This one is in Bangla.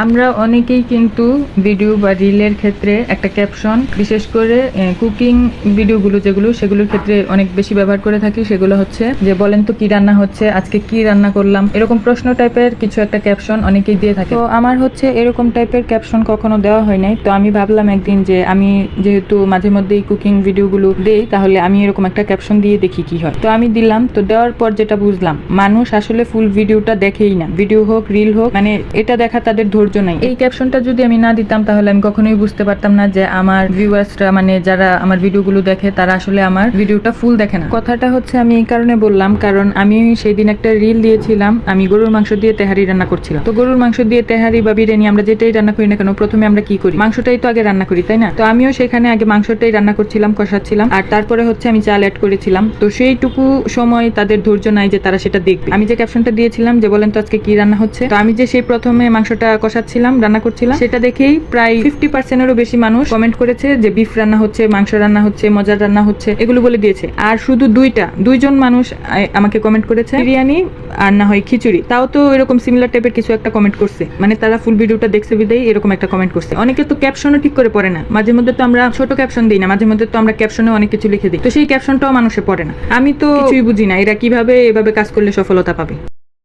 আমরা অনেকেই কিন্তু ভিডিও বা রিলের ক্ষেত্রে একটা ক্যাপশন, বিশেষ করে কুকিং ভিডিওগুলো সেগুলোর ক্ষেত্রে অনেক বেশি ব্যবহার করে থাকি। সেগুলো হচ্ছে যে বলেন তো কি রান্না হচ্ছে, আজকে কি রান্না করলাম, এরকম প্রশ্ন টাইপের কিছু একটা ক্যাপশন অনেকেই দিয়ে থাকে। তো আমার হচ্ছে এরকম টাইপের ক্যাপশন কখনো দেওয়া হয় নাই। তো আমি ভাবলাম একদিন যে আমি যেহেতু মাঝে মধ্যেই কুকিং ভিডিওগুলো দেই, তাহলে আমি এরকম একটা ক্যাপশন দিয়ে দেখি কি হয়। তো আমি দিলাম। তো দেওয়ার পর যেটা বুঝলাম, মানুষ আসলে ফুল ভিডিওটা দেখেই না। ভিডিও হোক রিল হোক, মানে এটা দেখা তাদের ধৈর্য নাই। এই ক্যাপশনটা যদি আমি না দিতাম তাহলে আমি কখনোই বুঝতে পারতাম না যে আমার ভিউয়ার্সরা, মানে যারা আমার ভিডিওগুলো দেখে, তারা আসলে আমার ভিডিওটা ফুল দেখে না। কথাটা হচ্ছে আমি এই কারণে বললাম, কারণ আমি সেই দিন একটা রিল দিয়েছিলাম, আমি গরুর মাংস দিয়ে তেহারি রান্না করছিলাম। তো গরুর মাংস দিয়ে তেহারি বা বিরিয়ানি আমরা যেটাই রান্না করি না কেন, প্রথমে আমরা কি করি, মাংসটাই তো আগে রান্না করি, তাই না? তো আমিও সেখানে আগে মাংসটাই রান্না করছিলাম, কষাচ্ছিলাম, আর তারপরে হচ্ছে আমি চাল অ্যাড করেছিলাম। তো সেইটুকু সময় তাদের ধৈর্য নাই যে তারা সেটা দেখবে। আমি যে ক্যাপশনটা দিয়েছিলাম যে বলেন তো আজকে কি রান্না হচ্ছে, তো আমি যে সেই প্রথমে মাংসটা কষাচ্ছিলাম, রান্না করছিলাম, সেটা দেখেই প্রায় 50%-এরও বেশি মানুষ কমেন্ট করেছে যে বিফ রান্না হচ্ছে, মাংস রান্না হচ্ছে, মজার রান্না হচ্ছে, এগুলো বলে দিয়েছে। আর শুধু দুইজন মানুষ আমাকে কমেন্ট করেছে বিরিয়ানি আর না হয় খিচুড়ি। তাও তো এরকম সিমিলার টাইপের কিছু একটা কমেন্ট করছে, মানে তারা ফুল ভিডিওটা দেখছে বিদায় এরকম একটা কমেন্ট করছে। অনেকে তো ক্যাপশনও ঠিক করে পড়ে না। মাঝে মধ্যে তো আমরা ছোট ক্যাপশন দিই না, মাঝে মধ্যে তো আমরা ক্যাপশনে অনেক কিছু লিখে দিই। তো সেই ক্যাপশনটাও মানুষে পড়ে না। আমি তো কিছুই বুঝি না এরা কিভাবে এভাবে কাজ করলে সফলতা পাবে।